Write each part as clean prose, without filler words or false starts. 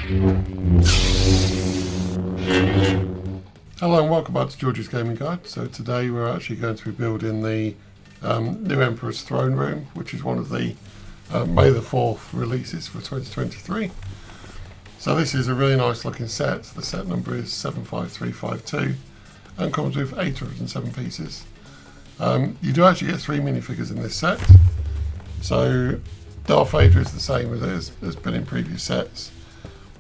Hello and welcome back to George's Gaming Guide. So today we're actually going to be building the new Emperor's Throne Room, which is one of the May the 4th releases for 2023. So this is a really nice looking set. The set number is 75352 and comes with 807 pieces. You do actually get 3 minifigures in this set. So Darth Vader is the same as has been in previous sets,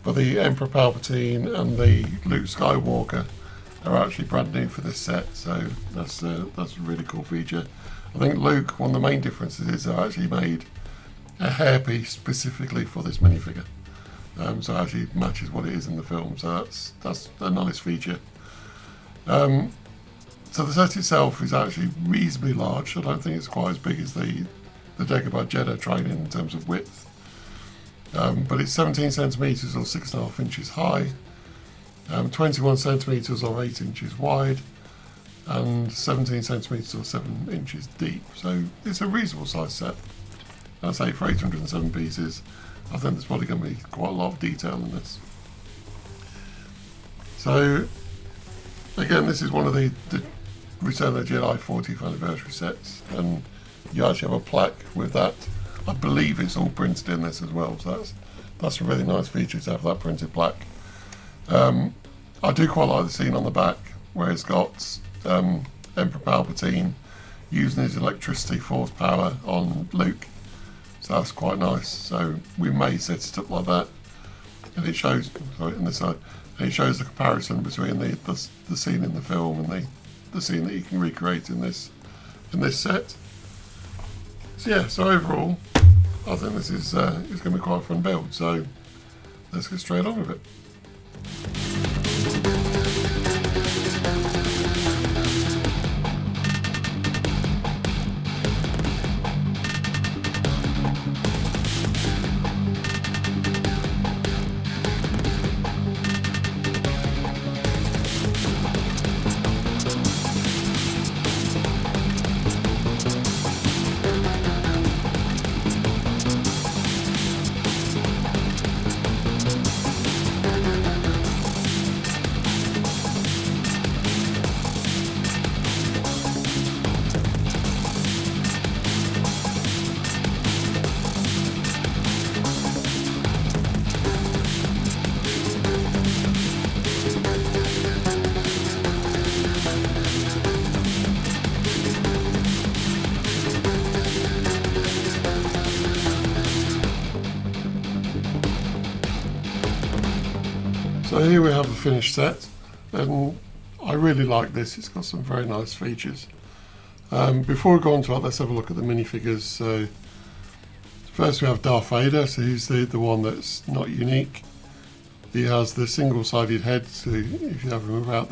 but the Emperor Palpatine and the Luke Skywalker are actually brand new for this set, so that's a really cool feature. I think Luke, one of the main differences is they actually made a hairpiece specifically for this minifigure, so it actually matches what it is in the film, so that's a nice feature. So the set itself is actually reasonably large. I don't think it's quite as big as the Dagobah Jeddah train in terms of width, but it's 17 centimeters or 6.5 inches high, 21 centimeters or 8 inches wide, and 17 centimeters or 7 inches deep. So it's a reasonable size set. I say for 807 pieces, I think there's probably going to be quite a lot of detail in this. So again, this is one of the Return of the Jedi 40th anniversary sets, and you actually have a plaque with that. I believe it's all printed in this as well, so that's a really nice feature to have that printed plaque. I do quite like the scene on the back where it's got Emperor Palpatine using his electricity force power on Luke, so that's quite nice. So we may set it up like that, and it shows in this side, and it shows the comparison between the scene in the film and the scene that you can recreate in this set. So yeah, so overall, I think this is going to be quite a fun build. So let's get straight on with it. So here we have the finished set, and I really like this. It's got some very nice features. Before we go on to that, let's have a look at the minifigures. So first we have Darth Vader, so he's the one that's not unique. He has the single-sided head, so if you have him without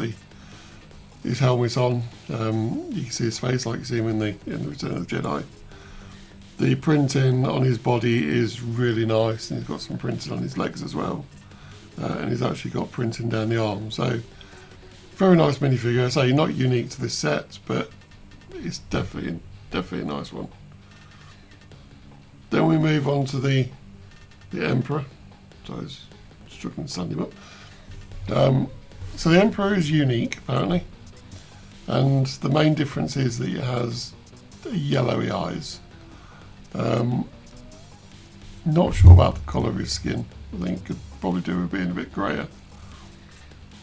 his helmet on, you can see his face like you see him in the Return of the Jedi. The printing on his body is really nice, and he's got some printing on his legs as well. And he's actually got printing down the arm, so very nice minifigure. I say not unique to this set, but it's definitely a nice one. Then we move on to the Emperor. So I was struggling to stand him up. So the Emperor is unique apparently, and the main difference is that he has yellowy eyes. Not sure about the colour of his skin. I think could probably do with being a bit greyer,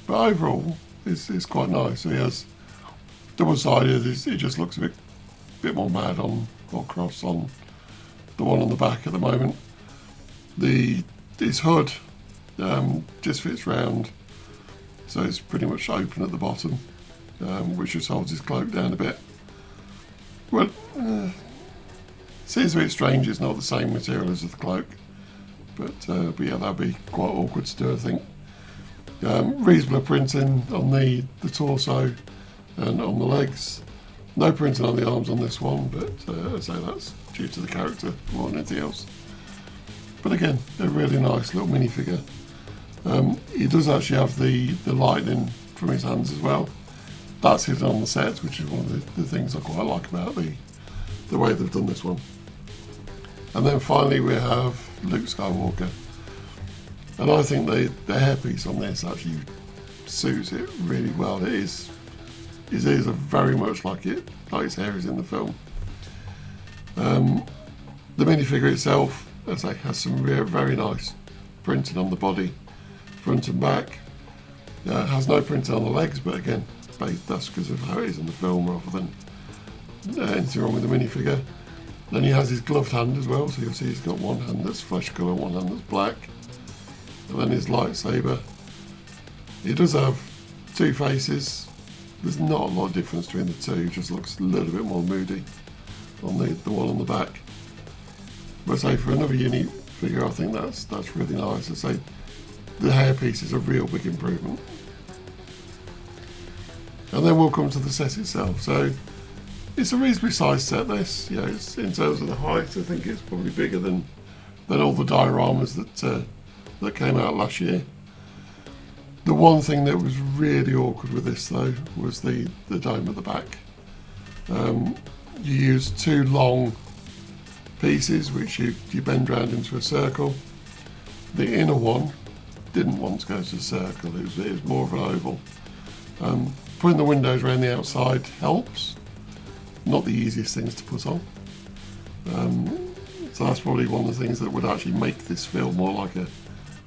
but overall it's quite nice. So he has double-sided. It just looks a bit more mad or cross on the one on the back at the moment. His hood just fits round, so it's pretty much open at the bottom, which just holds his cloak down a bit. Well, seems a bit strange. It's not the same material as the cloak. But yeah, that'd be quite awkward to do, I think. Reasonable printing on the torso and on the legs. No printing on the arms on this one, but I say that's due to the character more than anything else. But again, a really nice little minifigure. He does actually have the lightning from his hands as well. That's hidden on the set, which is one of the things I quite like about the way they've done this one. And then finally we have Luke Skywalker. And I think the hairpiece on this actually suits it really well. His ears are very much like his hair is in the film. The minifigure itself, as I say, has some very nice printing on the body, front and back. Has no printing on the legs, but again, that's because of how it is in the film rather than anything wrong with the minifigure. Then he has his gloved hand as well, so you'll see he's got one hand that's flesh colour, one hand that's black. And then his lightsaber. He does have two faces. There's not a lot of difference between the two, it just looks a little bit more moody on the one on the back. But say for another unique figure, I think that's really nice. I say the hairpiece is a real big improvement. And then we'll come to the set itself. So it's a reasonably sized set, this. It's, in terms of the height, I think it's probably bigger than all the dioramas that came out last year. The one thing that was really awkward with this though was the dome at the back. You use two long pieces which you bend round into a circle. The inner one didn't want to go to a circle, it was more of an oval. Putting the windows around the outside helps. Not the easiest things to put on. So that's probably one of the things that would actually make this feel more like an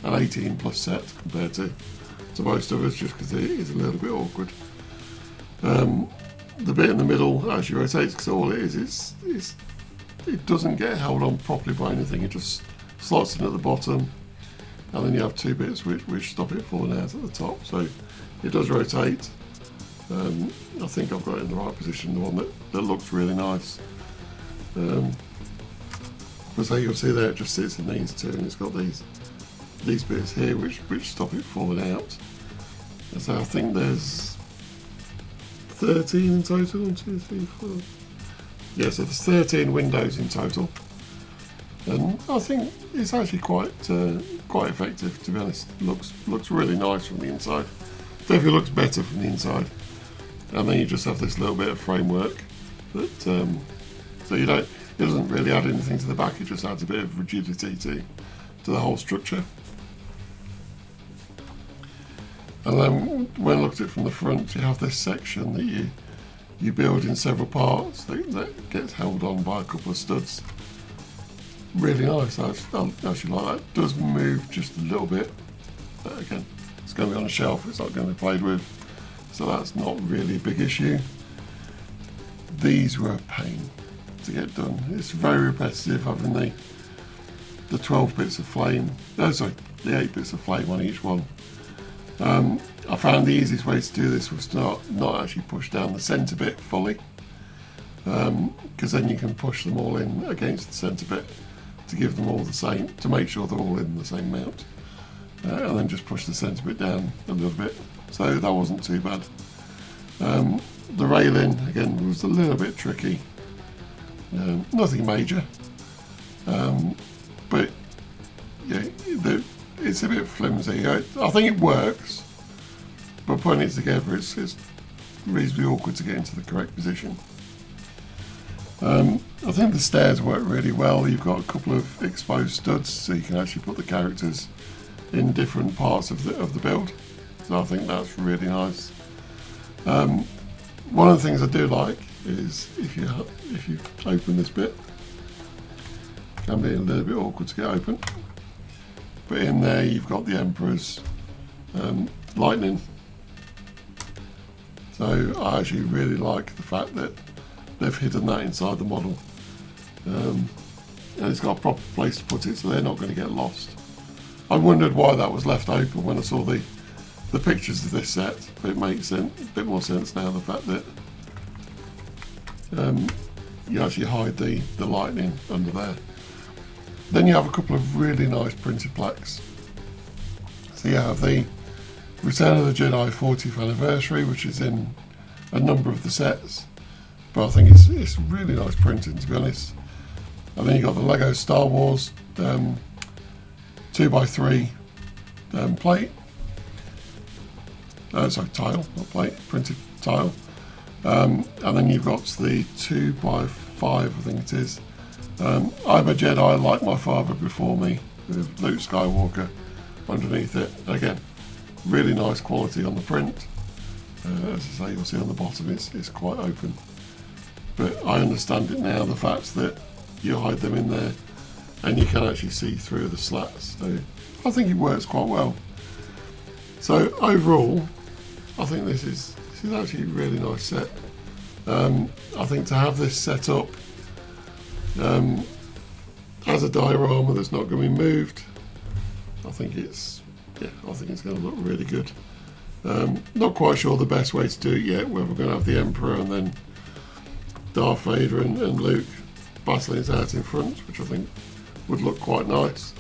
18 plus set compared to most of us, just because it is a little bit awkward. The bit in the middle actually rotates because all it is it doesn't get held on properly by anything, it just slots in at the bottom, and then you have two bits which stop it falling out at the top, so it does rotate. I think I've got it in the right position, the one that looks really nice. So you'll see there it just sits in these two, and it's got these bits here which stop it falling out. And so I think there's 13 in total. 1, 2, 3, 4. Yeah, so there's 13 windows in total, and I think it's actually quite effective, to be honest. Looks really nice from the inside. Definitely looks better from the inside. And then you just have this little bit of framework that so it doesn't really add anything to the back, it just adds a bit of rigidity to the whole structure. And then when I looked at it from the front, you have this section that you build in several parts that gets held on by a couple of studs. Really nice. I actually like that. It does move just a little bit, but again, it's going to be on a shelf, it's not going to be played with, so that's not really a big issue. These were a pain to get done. It's very repetitive, having the 12 bits of flame, the 8 bits of flame on each one. I found the easiest way to do this was to not actually push down the centre bit fully, because then you can push them all in against the centre bit to give them all the same, to make sure they're all in the same mount, and then just push the centre bit down a little bit, so that wasn't too bad. The railing again was a little bit tricky, nothing major, but yeah, it's a bit flimsy. I think it works, but putting it together it's reasonably awkward to get into the correct position. I think the stairs work really well. You've got a couple of exposed studs, so you can actually put the characters in different parts of the build. So I think that's really nice. One of the things I do like is if you open this bit, it can be a little bit awkward to get open. But in there you've got the Emperor's lightning. So I actually really like the fact that they've hidden that inside the model. And it's got a proper place to put it, so they're not going to get lost. I wondered why that was left open when I saw the pictures of this set, but it makes a bit more sense now, the fact that you actually hide the lightning under there. Then you have a couple of really nice printed plaques. So you have the Return of the Jedi 40th anniversary, which is in a number of the sets, but I think it's really nice printing, to be honest. And then you got the Lego Star Wars 2x3 plate. Tile, not plate, printed tile. And then you've got the 2x5, I think it is. I'm a Jedi like my father before me, with Luke Skywalker underneath it. Again, really nice quality on the print. As I say, you'll see on the bottom it's quite open. But I understand it now, the fact that you hide them in there and you can actually see through the slats. So I think it works quite well. So overall, I think this is actually a really nice set. I think to have this set up as a diorama that's not going to be moved, I think it's going to look really good. Not quite sure the best way to do it yet, whether we're going to have the Emperor and then Darth Vader and Luke battling it out in front, which I think would look quite nice.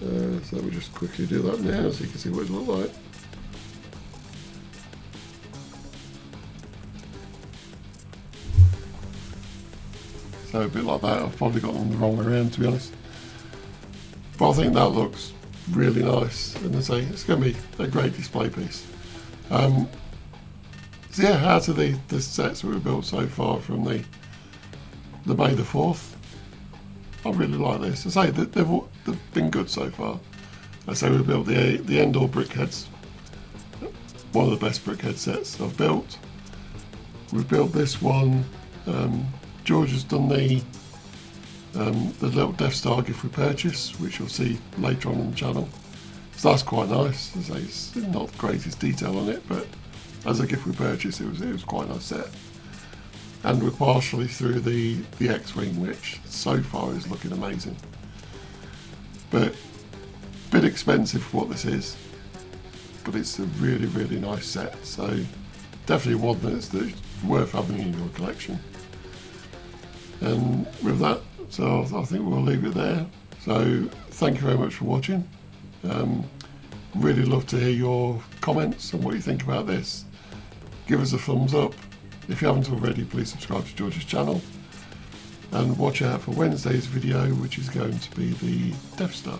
So we'll just quickly do that now so you can see what it looks like. So a bit like that. I've probably got them the wrong way around, to be honest. But I think that looks really nice, and I say it's going to be a great display piece. So yeah, out of the sets that we've built so far from the May the 4th, I really like this. I say that they've been good so far. I say we built the Endor brickheads, one of the best brickhead sets I've built. We've built this one. George has done the little Death Star gift we purchase, which you'll see later on the channel. So that's quite nice. As I say, it's not the greatest detail on it, but as a gift we purchased, it was quite a nice set. And we're partially through the X-Wing, which so far is looking amazing. But a bit expensive for what this is, but it's a really, really nice set. So definitely one that's worth having in your collection. And with that, so I think we'll leave it there. So thank you very much for watching. Really love to hear your comments and what you think about this. Give us a thumbs up. If you haven't already, please subscribe to George's channel. And watch out for Wednesday's video, which is going to be the Death Star.